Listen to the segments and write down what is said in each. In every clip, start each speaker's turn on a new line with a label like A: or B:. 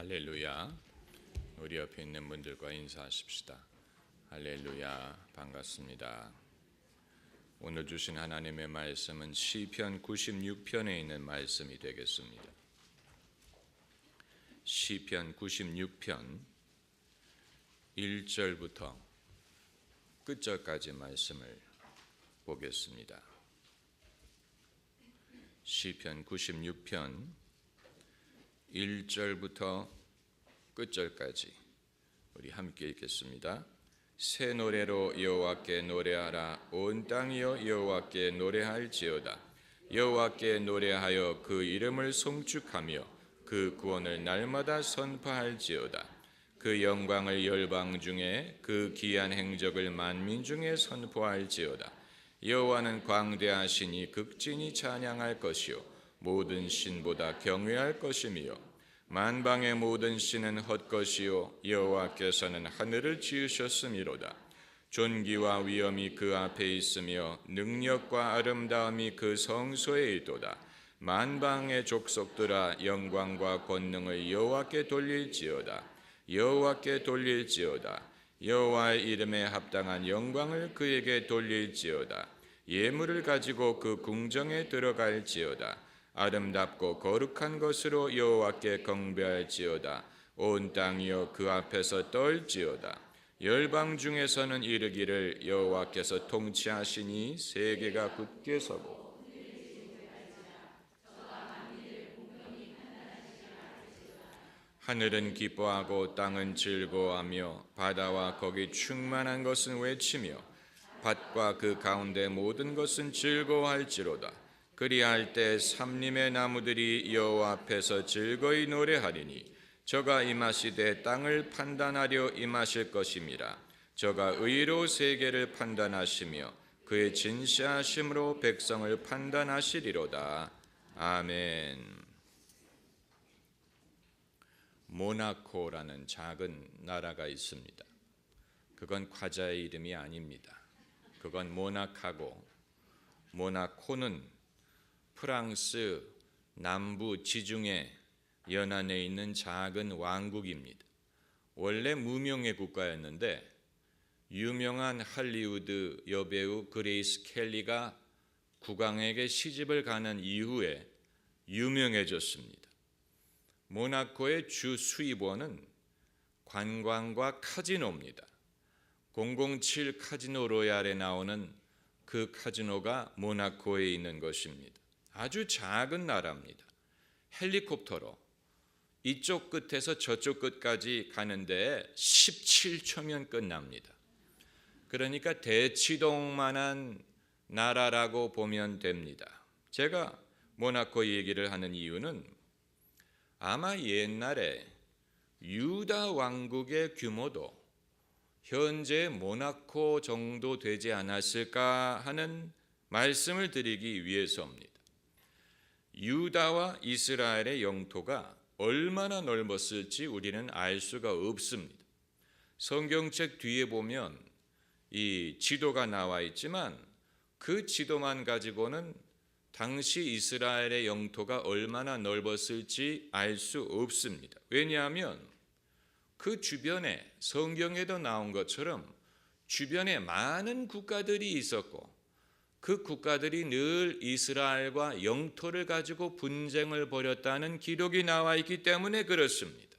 A: 할렐루야. 우리 옆에 있는 분들과 인사하십시다. 할렐루야. 반갑습니다. 오늘 주신 하나님의 말씀은 시편 96편에 있는 말씀이 되겠습니다. 시편 96편 1절부터 끝절까지 말씀을 보겠습니다. 시편 96편 1절부터 끝절까지 우리 함께 읽겠습니다. 새 노래로 여호와께 노래하라. 온 땅이여 여호와께 노래할지어다. 여호와께 노래하여 그 이름을 송축하며 그 구원을 날마다 선포할지어다. 그 영광을 열방 중에 그 귀한 행적을 만민 중에 선포할지어다. 여호와는 광대하시니 극진히 찬양할 것이요 모든 신보다 경외할 것이며 만방의 모든 신은 헛것이요 여호와께서는 하늘을 지으셨음이로다. 존귀와 위엄이 그 앞에 있으며 능력과 아름다움이 그 성소에 있도다. 만방의 족속들아 영광과 권능을 여호와께 돌릴지어다. 여호와께 돌릴지어다. 여호와의 이름에 합당한 영광을 그에게 돌릴지어다. 예물을 가지고 그 궁정에 들어갈지어다. 아름답고 거룩한 것으로 여호와께 경배할지어다. 온 땅이여 그 앞에서 떨지어다. 열방 중에서는 이르기를 여호와께서 통치하시니 세계가 굳게 서고 하늘은 기뻐하고 땅은 즐거워하며 바다와 거기 충만한 것은 외치며 밭과 그 가운데 모든 것은 즐거워할지로다. 그리할 때 삼림의 나무들이 여호와 앞에서 즐거이 노래하리니 저가 임하시되 땅을 판단하려 임하실 것임이라. 저가 의로 세계를 판단하시며 그의 진실하심으로 백성을 판단하시리로다. 아멘. 모나코라는 작은 나라가 있습니다. 그건 과자의 이름이 아닙니다. 그건 모나카고, 모나코는 프랑스 남부 지중해 연안에 있는 작은 왕국입니다. 원래 무명의 국가였는데 유명한 할리우드 여배우 그레이스 켈리가 국왕에게 시집을 가는 이후에 유명해졌습니다. 모나코의 주 수입원은 관광과 카지노입니다. 007 카지노 로얄에 나오는 그 카지노가 모나코에 있는 것입니다. 아주 작은 나라입니다. 헬리콥터로 이쪽 끝에서 저쪽 끝까지 가는데 17초면 끝납니다. 그러니까 대치동만한 나라라고 보면 됩니다. 제가 모나코 얘기를 하는 이유는 아마 옛날에 유다 왕국의 규모도 현재 모나코 정도 되지 않았을까 하는 말씀을 드리기 위해서입니다. 유다와 이스라엘의 영토가 얼마나 넓었을지 우리는 알 수가 없습니다. 성경책 뒤에 보면 이 지도가 나와 있지만 그 지도만 가지고는 당시 이스라엘의 영토가 얼마나 넓었을지 알 수 없습니다. 왜냐하면 그 주변에 성경에도 나온 것처럼 주변에 많은 국가들이 있었고 그 국가들이 늘 이스라엘과 영토를 가지고 분쟁을 벌였다는 기록이 나와 있기 때문에 그렇습니다.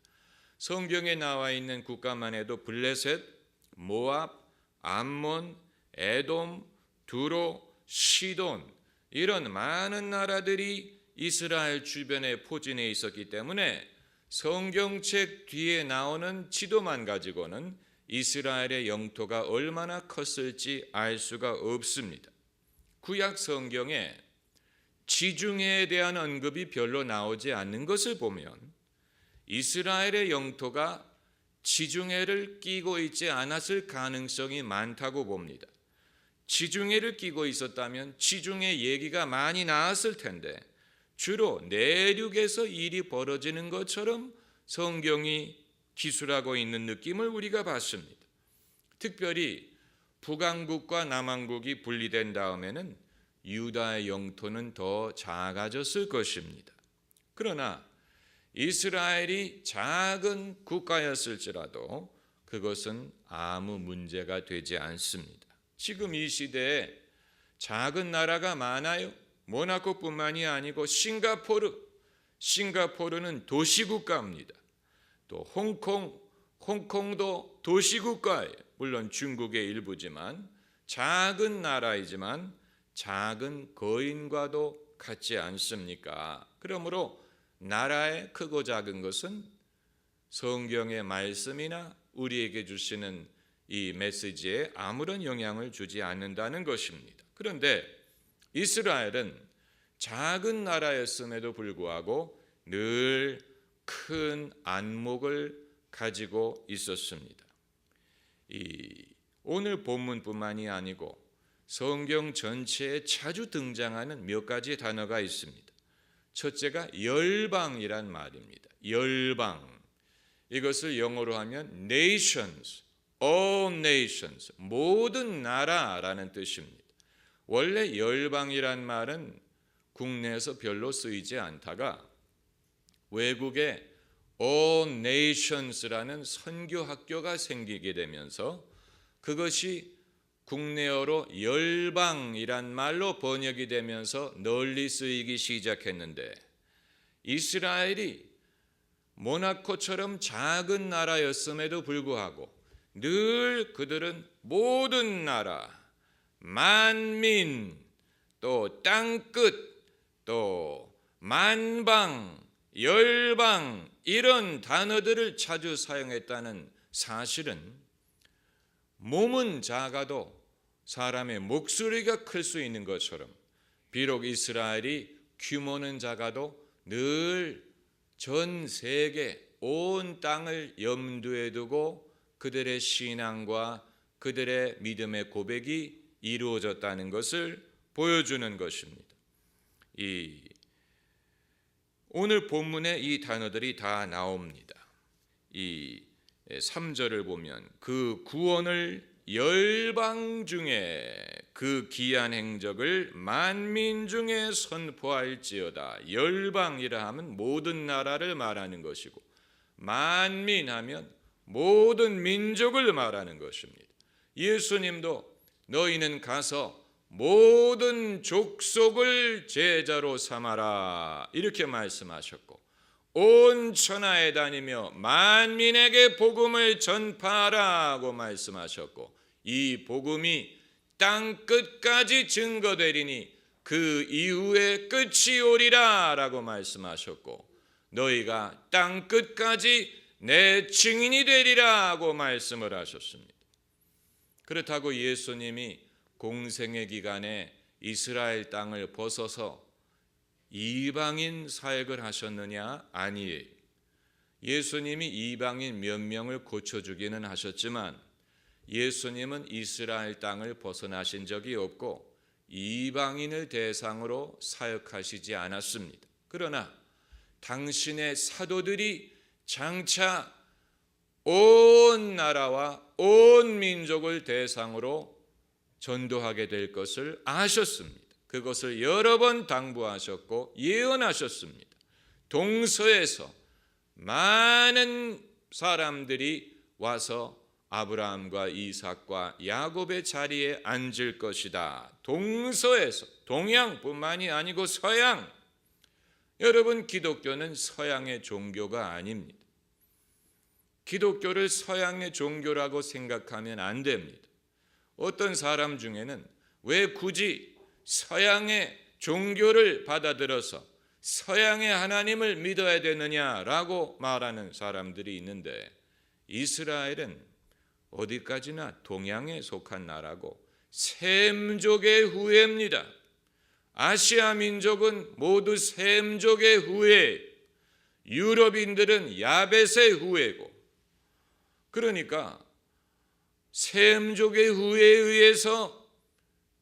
A: 성경에 나와 있는 국가만 해도 블레셋, 모압, 암몬, 에돔, 두로, 시돈 이런 많은 나라들이 이스라엘 주변에 포진해 있었기 때문에 성경책 뒤에 나오는 지도만 가지고는 이스라엘의 영토가 얼마나 컸을지 알 수가 없습니다. 구약 성경에 지중해에 대한 언급이 별로 나오지 않는 것을 보면 이스라엘의 영토가 지중해를 끼고 있지 않았을 가능성이 많다고 봅니다. 지중해를 끼고 있었다면 지중해 얘기가 많이 나왔을 텐데 주로 내륙에서 일이 벌어지는 것처럼 성경이 기술하고 있는 느낌을 우리가 받습니다. 특별히 북왕국과 남왕국이 분리된 다음에는 유다의 영토는 더 작아졌을 것입니다. 그러나 이스라엘이 작은 국가였을지라도 그것은 아무 문제가 되지 않습니다. 지금 이 시대에 작은 나라가 많아요. 모나코뿐만이 아니고 싱가포르는 도시국가입니다. 또 홍콩도 도시국가예요. 물론 중국의 일부지만 작은 나라이지만 작은 거인과도 같지 않습니까? 그러므로 나라의 크고 작은 것은 성경의 말씀이나 우리에게 주시는 이 메시지에 아무런 영향을 주지 않는다는 것입니다. 그런데 이스라엘은 작은 나라였음에도 불구하고 늘 큰 안목을 가지고 있었습니다. 오늘 본문뿐만이 아니고 성경 전체에 자주 등장하는 몇 가지 단어가 있습니다. 첫째가 열방이란 말입니다. 열방. 이것을 영어로 하면 nations, all nations, 모든 나라라는 뜻입니다. 원래 열방이란 말은 국내에서 별로 쓰이지 않다가 외국에 all nations라는 선교 학교가 생기게 되면서 그것이 국내어로 열방이란 말로 번역이 되면서 널리 쓰이기 시작했는데, 이스라엘이 모나코처럼 작은 나라였음에도 불구하고 늘 그들은 모든 나라, 만민, 또 땅끝, 또 만방, 열방 이런 단어들을 자주 사용했다는 사실은 몸은 작아도 사람의 목소리가 클 수 있는 것처럼 비록 이스라엘이 규모는 작아도 늘 전 세계 온 땅을 염두에 두고 그들의 신앙과 그들의 믿음의 고백이 이루어졌다는 것을 보여주는 것입니다. 오늘 본문에 이 단어들이 다 나옵니다. 이 3절을 보면 그 구원을 열방 중에 그 기한 행적을 만민 중에 선포할지어다. 열방이라 하면 모든 나라를 말하는 것이고 만민 하면 모든 민족을 말하는 것입니다. 예수님도 너희는 가서 모든 족속을 제자로 삼아라 이렇게 말씀하셨고, 온 천하에 다니며 만민에게 복음을 전파하라고 말씀하셨고, 이 복음이 땅 끝까지 증거되리니 그 이후에 끝이 오리라 라고 말씀하셨고, 너희가 땅 끝까지 내 증인이 되리라고 말씀을 하셨습니다. 그렇다고 예수님이 공생의 기간에 이스라엘 땅을 벗어서 이방인 사역을 하셨느냐? 아니에요. 예수님이 이방인 몇 명을 고쳐주기는 하셨지만 예수님은 이스라엘 땅을 벗어나신 적이 없고 이방인을 대상으로 사역하시지 않았습니다. 그러나 당신의 사도들이 장차 온 나라와 온 민족을 대상으로 전도하게 될 것을 아셨습니다. 그것을 여러 번 당부하셨고 예언하셨습니다. 동서에서 많은 사람들이 와서 아브라함과 이삭과 야곱의 자리에 앉을 것이다. 동서에서, 동양뿐만이 아니고 서양. 여러분, 기독교는 서양의 종교가 아닙니다. 기독교를 서양의 종교라고 생각하면 안 됩니다. 어떤 사람 중에는 왜 굳이 서양의 종교를 받아들여서 서양의 하나님을 믿어야 되느냐라고 말하는 사람들이 있는데, 이스라엘은 어디까지나 동양에 속한 나라고 셈족의 후예입니다. 아시아 민족은 모두 셈족의 후예, 유럽인들은 야벳의 후예고, 그러니까 셈족의 후예에 의해서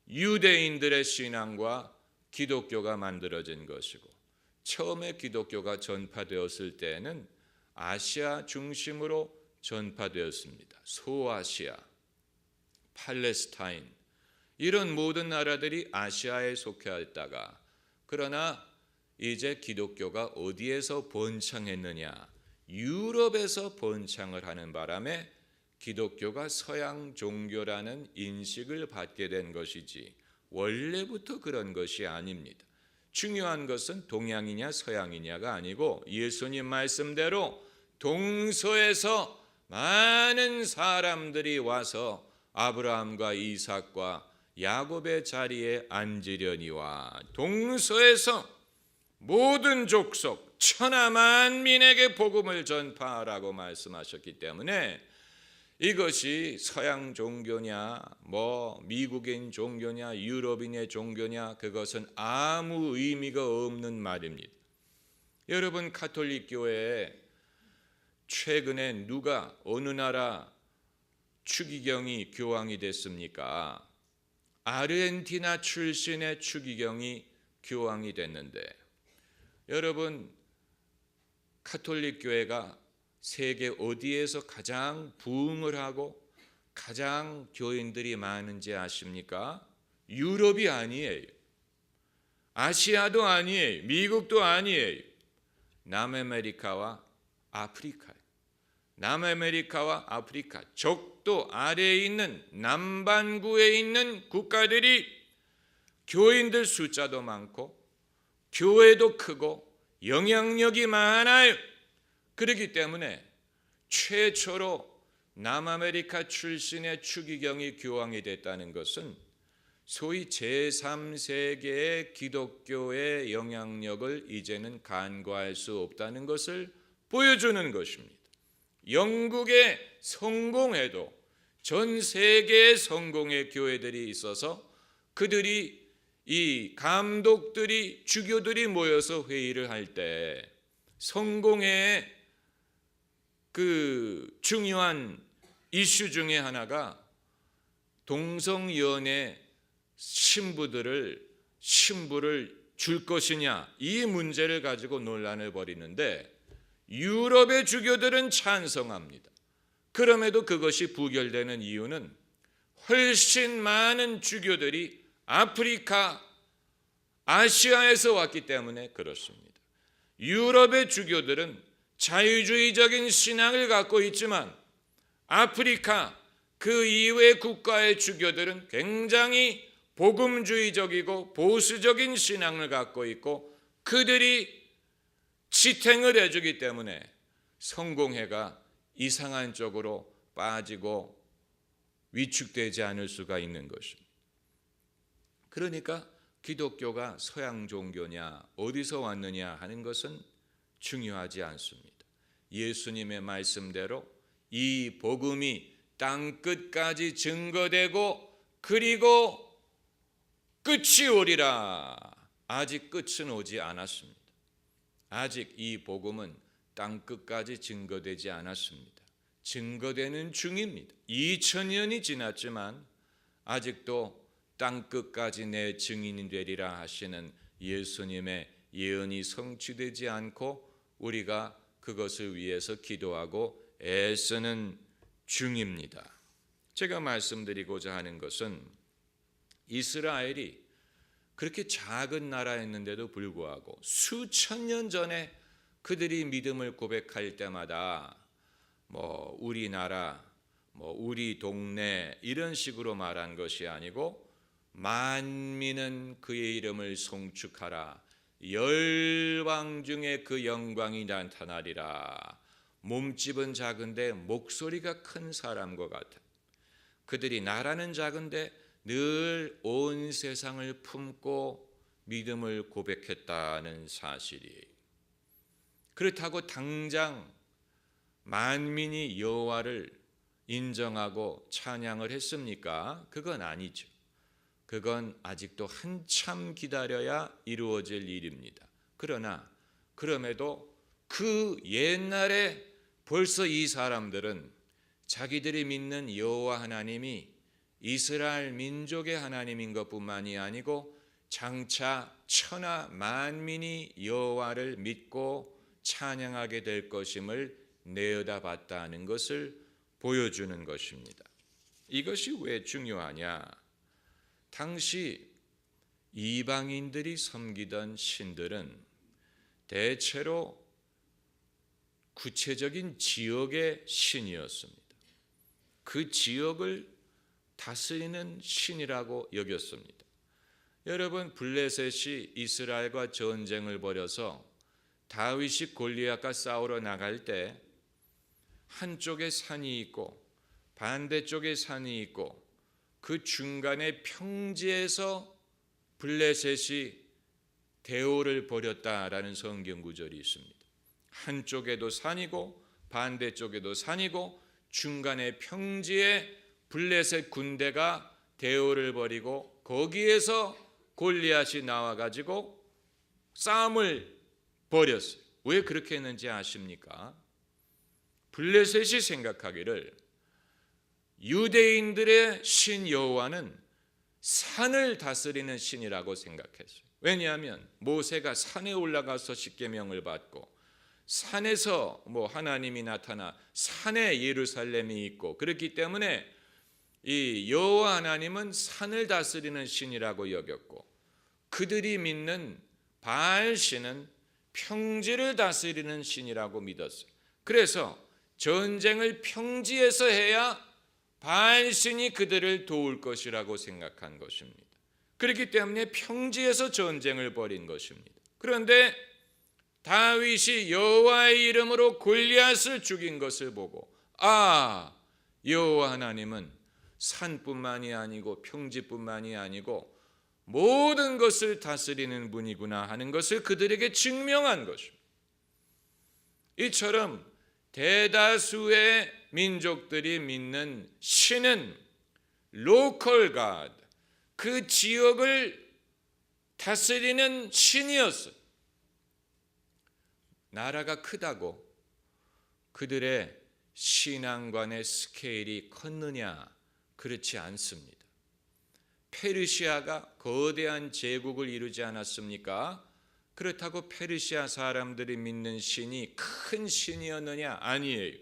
A: 유대인들의 신앙과 기독교가 만들어진 것이고, 처음에 기독교가 전파되었을 때는 아시아 중심으로 전파되었습니다. 소아시아, 팔레스타인 이런 모든 나라들이 아시아에 속해 있다가, 그러나 이제 기독교가 어디에서 번창했느냐? 유럽에서 번창을 하는 바람에 기독교가 서양 종교라는 인식을 받게 된 것이지 원래부터 그런 것이 아닙니다. 중요한 것은 동양이냐 서양이냐가 아니고 예수님 말씀대로 동서에서 많은 사람들이 와서 아브라함과 이삭과 야곱의 자리에 앉으려니와 동서에서 모든 족속 천하 만민에게 복음을 전파하라고 말씀하셨기 때문에 이것이 서양 종교냐 미국인 종교냐 유럽인의 종교냐 그것은 아무 의미가 없는 말입니다. 여러분 가톨릭 교회에 최근에 누가 어느 나라 추기경이 교황이 됐습니까? 아르헨티나 출신의 추기경이 교황이 됐는데 여러분 가톨릭 교회가 세계 어디에서 가장 부흥을 하고 가장 교인들이 많은지 아십니까? 유럽이 아니에요. 아시아도 아니에요. 미국도 아니에요. 남아메리카와 아프리카예요. 남아메리카와 아프리카 적도 아래에 있는 남반구에 있는 국가들이 교인들 숫자도 많고 교회도 크고 영향력이 많아요. 그렇기 때문에 최초로 남아메리카 출신의 추기경이 교황이 됐다는 것은 소위 제3세계의 기독교의 영향력을 이제는 간과할 수 없다는 것을 보여주는 것입니다. 영국의 성공에도 전 세계의 성공의 교회들이 있어서 그들이 이 감독들이 주교들이 모여서 회의를 할 때 성공의 그 중요한 이슈 중에 하나가 동성연애 신부를 줄 것이냐 이 문제를 가지고 논란을 벌이는데 유럽의 주교들은 찬성합니다. 그럼에도 그것이 부결되는 이유는 훨씬 많은 주교들이 아프리카, 아시아에서 왔기 때문에 그렇습니다. 유럽의 주교들은 자유주의적인 신앙을 갖고 있지만 아프리카 그 이외 국가의 주교들은 굉장히 복음주의적이고 보수적인 신앙을 갖고 있고 그들이 지탱을 해주기 때문에 성공회가 이상한 쪽으로 빠지고 위축되지 않을 수가 있는 것입니다. 그러니까 기독교가 서양 종교냐 어디서 왔느냐 하는 것은 중요하지 않습니다. 예수님의 말씀대로 이 복음이 땅끝까지 증거되고 그리고 끝이 오리라. 아직 끝은 오지 않았습니다. 아직 이 복음은 땅끝까지 증거되지 않았습니다. 증거되는 중입니다. 2000년이 지났지만 아직도 땅끝까지 내 증인이 되리라 하시는 예수님의 예언이 성취되지 않고 우리가 그것을 위해서 기도하고 애쓰는 중입니다. 제가 말씀드리고자 하는 것은 이스라엘이 그렇게 작은 나라였는데도 불구하고 수천 년 전에 그들이 믿음을 고백할 때마다 우리나라, 우리 동네 이런 식으로 말한 것이 아니고 만민은 그의 이름을 송축하라. 열왕 중에 그 영광이 나타나리라. 몸집은 작은데 목소리가 큰 사람과 같아. 그들이 나라는 작은데 늘 온 세상을 품고 믿음을 고백했다는 사실이에요. 그렇다고 당장 만민이 여호와를 인정하고 찬양을 했습니까? 그건 아니죠. 그건 아직도 한참 기다려야 이루어질 일입니다. 그러나 그럼에도 그 옛날에 벌써 이 사람들은 자기들이 믿는 여호와 하나님이 이스라엘 민족의 하나님인 것뿐만이 아니고 장차 천하 만민이 여호와를 믿고 찬양하게 될 것임을 내어다봤다는 것을 보여주는 것입니다. 이것이 왜 중요하냐? 당시 이방인들이 섬기던 신들은 대체로 구체적인 지역의 신이었습니다. 그 지역을 다스리는 신이라고 여겼습니다. 여러분, 블레셋이 이스라엘과 전쟁을 벌여서 다윗이 골리앗과 싸우러 나갈 때 한쪽에 산이 있고 반대쪽에 산이 있고 그 중간에 평지에서 블레셋이 대오를 벌였다라는 성경 구절이 있습니다. 한쪽에도 산이고 반대쪽에도 산이고 중간에 평지에 블레셋 군대가 대오를 벌이고 거기에서 골리앗이 나와가지고 싸움을 벌였어요. 왜 그렇게 했는지 아십니까? 블레셋이 생각하기를 유대인들의 신 여호와는 산을 다스리는 신이라고 생각했어요. 왜냐하면 모세가 산에 올라가서 십계명을 받고 산에서 하나님이 나타나 산에 예루살렘이 있고 그렇기 때문에 이 여호와 하나님은 산을 다스리는 신이라고 여겼고 그들이 믿는 바알 신은 평지를 다스리는 신이라고 믿었어요. 그래서 전쟁을 평지에서 해야 바알 신이 그들을 도울 것이라고 생각한 것입니다. 그렇기 때문에 평지에서 전쟁을 벌인 것입니다. 그런데 다윗이 여호와의 이름으로 골리앗을 죽인 것을 보고 여호와 하나님은 산뿐만이 아니고 평지뿐만이 아니고 모든 것을 다스리는 분이구나 하는 것을 그들에게 증명한 것입니다. 이처럼 대다수의 민족들이 믿는 신은 로컬 갓, 그 지역을 다스리는 신이었어요. 나라가 크다고 그들의 신앙관의 스케일이 컸느냐? 그렇지 않습니다. 페르시아가 거대한 제국을 이루지 않았습니까? 그렇다고 페르시아 사람들이 믿는 신이 큰 신이었느냐? 아니에요.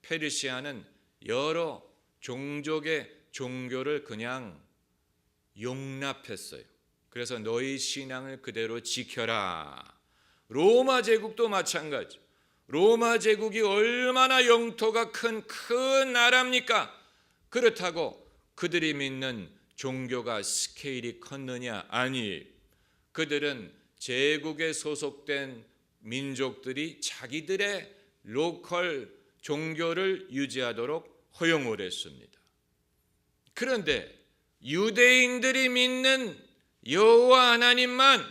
A: 페르시아는 여러 종족의 종교를 그냥 용납했어요. 그래서 너희 신앙을 그대로 지켜라. 로마 제국도 마찬가지. 로마 제국이 얼마나 영토가 큰 나라입니까? 그렇다고 그들이 믿는 종교가 스케일이 컸느냐? 아니에요. 그들은 제국에 소속된 민족들이 자기들의 로컬 종교를 유지하도록 허용을 했습니다. 그런데 유대인들이 믿는 여호와 하나님만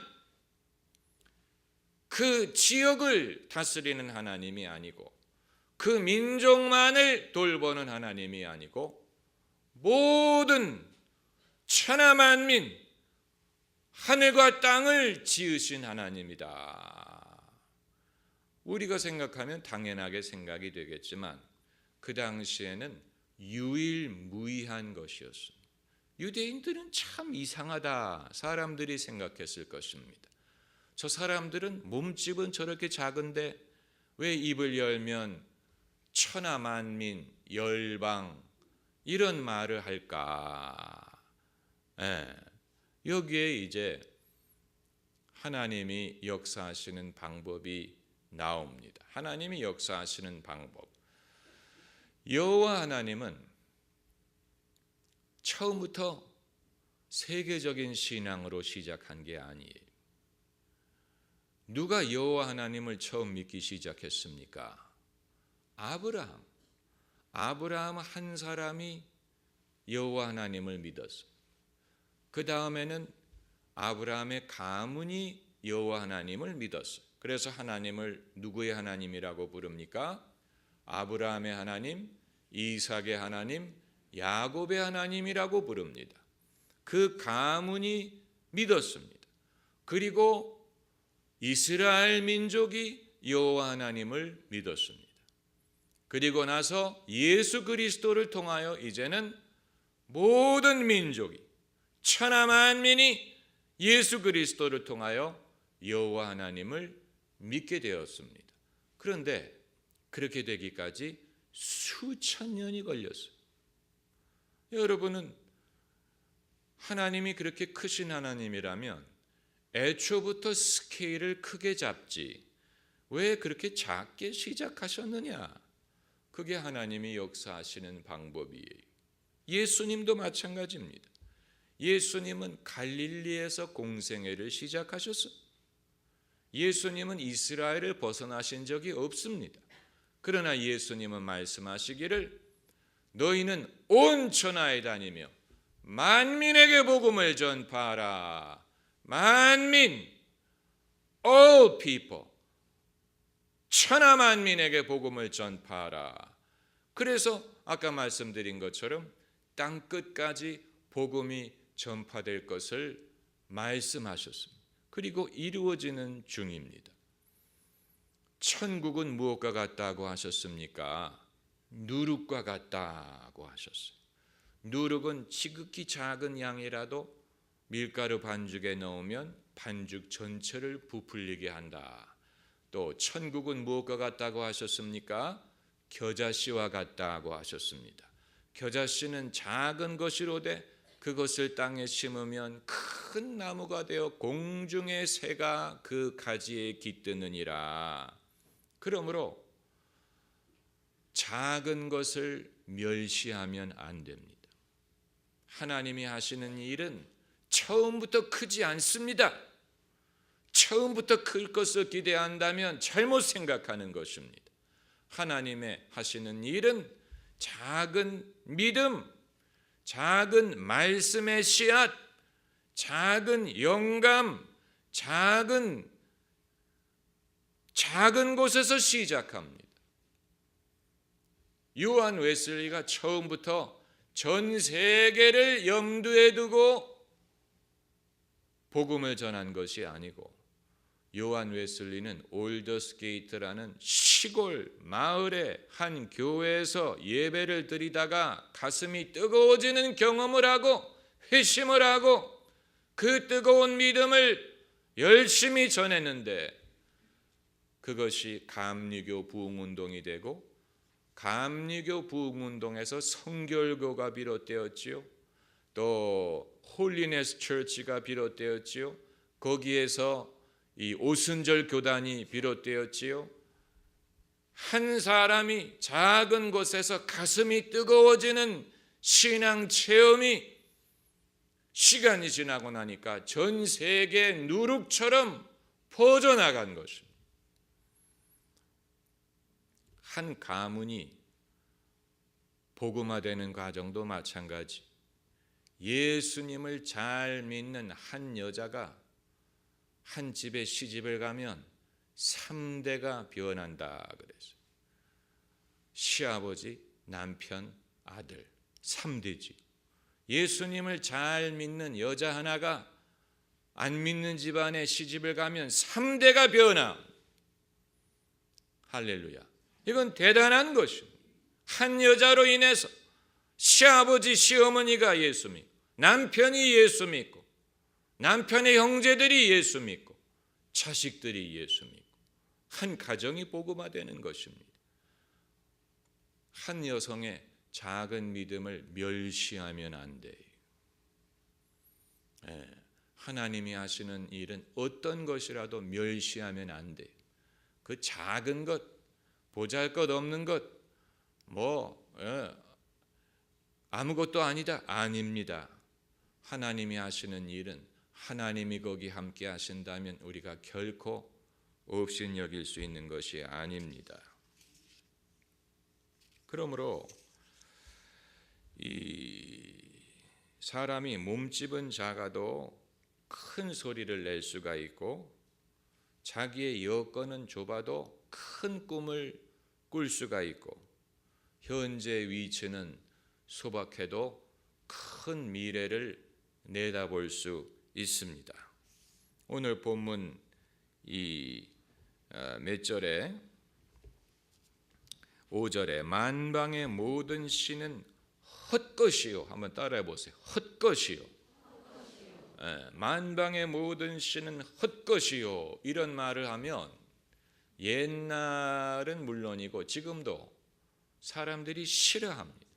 A: 그 지역을 다스리는 하나님이 아니고 그 민족만을 돌보는 하나님이 아니고 모든 천하 만민 하늘과 땅을 지으신 하나님이다. 우리가 생각하면 당연하게 생각이 되겠지만 그 당시에는 유일무이한 것이었습니다. 유대인들은 참 이상하다 사람들이 생각했을 것입니다. 저 사람들은 몸집은 저렇게 작은데 왜 입을 열면 천하 만민 열방 이런 말을 할까? 여기에 이제 하나님이 역사하시는 방법이 나옵니다. 하나님이 역사하시는 방법. 여호와 하나님은 처음부터 세계적인 신앙으로 시작한 게 아니에요. 누가 여호와 하나님을 처음 믿기 시작했습니까? 아브라함 한 사람이 여호와 하나님을 믿었어요. 그 다음에는 아브라함의 가문이 여호와 하나님을 믿었어요. 그래서 하나님을 누구의 하나님이라고 부릅니까? 아브라함의 하나님, 이삭의 하나님, 야곱의 하나님이라고 부릅니다. 그 가문이 믿었습니다. 그리고 이스라엘 민족이 여호와 하나님을 믿었습니다. 그리고 나서 예수 그리스도를 통하여 이제는 모든 민족이 천하 만민이 예수 그리스도를 통하여 여호와 하나님을 믿게 되었습니다. 그런데 그렇게 되기까지 수천 년이 걸렸어요. 여러분은 하나님이 그렇게 크신 하나님이라면 애초부터 스케일을 크게 잡지 왜 그렇게 작게 시작하셨느냐? 그게 하나님이 역사하시는 방법이에요. 예수님도 마찬가지입니다. 예수님은 갈릴리에서 공생애를 시작하셨어요. 예수님은 이스라엘을 벗어나신 적이 없습니다. 그러나 예수님은 말씀하시기를 너희는 온 천하에 다니며 만민에게 복음을 전파하라. 만민, all people, 천하 만민에게 복음을 전파하라. 그래서 아까 말씀드린 것처럼 땅 끝까지 복음이 전파될 것을 말씀하셨습니다. 그리고 이루어지는 중입니다. 천국은 무엇과 같다고 하셨습니까? 누룩과 같다고 하셨어요. 누룩은 지극히 작은 양이라도 밀가루 반죽에 넣으면 반죽 전체를 부풀리게 한다. 또 천국은 무엇과 같다고 하셨습니까? 겨자씨와 같다고 하셨습니다. 겨자씨는 작은 것이로되 그것을 땅에 심으면 큰 나무가 되어 공중의 새가 그 가지에 깃드느니라. 그러므로 작은 것을 멸시하면 안 됩니다. 하나님이 하시는 일은 처음부터 크지 않습니다. 처음부터 클 것을 기대한다면 잘못 생각하는 것입니다. 하나님의 하시는 일은 작은 믿음, 작은 말씀의 씨앗, 작은 영감, 작은 곳에서 시작합니다. 요한 웨슬리가 처음부터 전 세계를 염두에 두고 복음을 전한 것이 아니고 요한 웨슬리는 올더스게이트라는 시골 마을의 한 교회에서 예배를 드리다가 가슴이 뜨거워지는 경험을 하고 회심을 하고 그 뜨거운 믿음을 열심히 전했는데 그것이 감리교 부흥운동이 되고 감리교 부흥운동에서 성결교가 비롯되었지요. 또 홀리네스 처치가 비롯되었지요. 거기에서 이 오순절 교단이 비롯되었지요. 한 사람이 작은 곳에서 가슴이 뜨거워지는 신앙 체험이 시간이 지나고 나니까 전 세계 누룩처럼 퍼져나간 것입니다. 한 가문이 복음화되는 과정도 마찬가지. 예수님을 잘 믿는 한 여자가 한 집에 시집을 가면 3대가 변한다 그랬어요. 시아버지, 남편, 아들 3대지. 예수님을 잘 믿는 여자 하나가 안 믿는 집안에 시집을 가면 3대가 변화. 할렐루야. 이건 대단한 것입니다. 한 여자로 인해서 시아버지, 시어머니가 예수 믿고 남편이 예수 믿고 남편의 형제들이 예수 믿고 자식들이 예수 믿고 한 가정이 복음화되는 것입니다. 한 여성의 작은 믿음을 멸시하면 안 돼요. 하나님이 하시는 일은 어떤 것이라도 멸시하면 안 돼요. 그 작은 것, 보잘것없는 것, 아무것도 아니다. 아닙니다. 하나님이 하시는 일은 하나님이 거기 함께 하신다면 우리가 결코 업신여길 수 있는 것이 아닙니다. 그러므로 이 사람이 몸집은 작아도 큰 소리를 낼 수가 있고 자기의 여건은 좁아도 큰 꿈을 꿀 수가 있고 현재 위치는 소박해도 큰 미래를 내다볼 수 있습니다. 오늘 본문 몇 절에 5절에 만방의 모든 신은 헛것이요. 한번 따라해 보세요. 헛것이요. 만방의 모든 신은 헛것이요. 이런 말을 하면 옛날은 물론이고 지금도 사람들이 싫어합니다.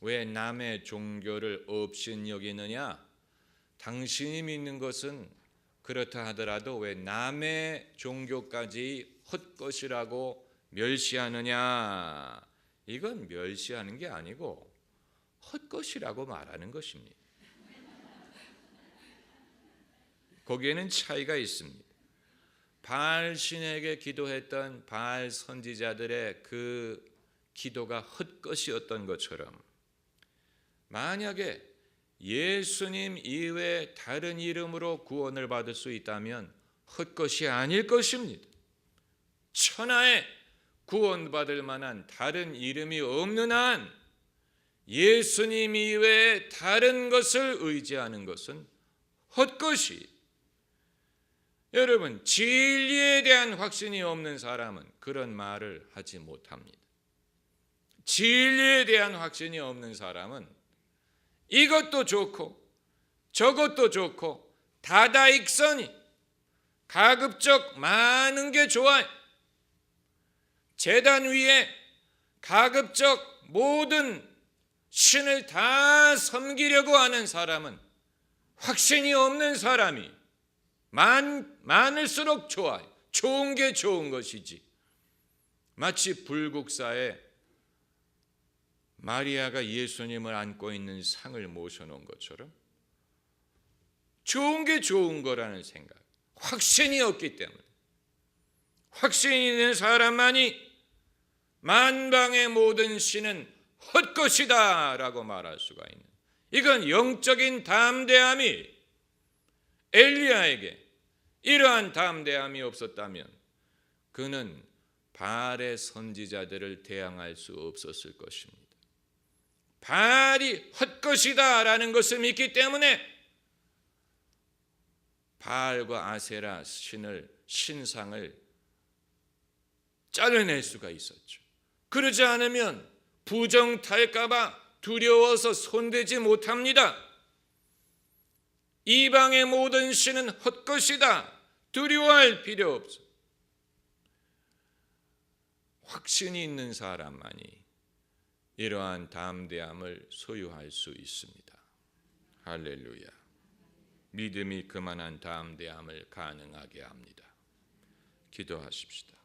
A: 왜 남의 종교를 업신여기느냐? 당신이 믿는 것은 그렇다 하더라도 왜 남의 종교까지 헛것이라고 멸시하느냐? 이건 멸시하는 게 아니고 헛것이라고 말하는 것입니다. 거기에는 차이가 있습니다. 바알 신에게 기도했던 바알 선지자들의 그 기도가 헛것이었던 것처럼 만약에 예수님 이외에 다른 이름으로 구원을 받을 수 있다면 헛것이 아닐 것입니다. 천하에 구원받을 만한 다른 이름이 없는 한 예수님 이외에 다른 것을 의지하는 것은 헛것이. 여러분, 진리에 대한 확신이 없는 사람은 그런 말을 하지 못합니다. 진리에 대한 확신이 없는 사람은 이것도 좋고 저것도 좋고 다다익선이 가급적 많은 게 좋아요. 제단 위에 가급적 모든 신을 다 섬기려고 하는 사람은 확신이 없는 사람이 많을수록 좋아요. 좋은 게 좋은 것이지. 마치 불국사에 마리아가 예수님을 안고 있는 상을 모셔놓은 것처럼 좋은 게 좋은 거라는 생각, 확신이 없기 때문에 확신이 있는 사람만이 만방의 모든 신은 헛것이다 라고 말할 수가 있는, 이건 영적인 담대함이 엘리야에게 이러한 담대함이 없었다면 그는 바알의 선지자들을 대항할 수 없었을 것입니다. 바알이 헛것이다 라는 것을 믿기 때문에 바알과 아세라 신상을 잘라낼 수가 있었죠. 그러지 않으면 부정탈까 봐 두려워서 손대지 못합니다. 이방의 모든 신은 헛것이다. 두려워할 필요 없어. 확신이 있는 사람만이 이러한 담대함을 소유할 수 있습니다. 할렐루야. 믿음이 그만한 담대함을 가능하게 합니다. 기도하십시다.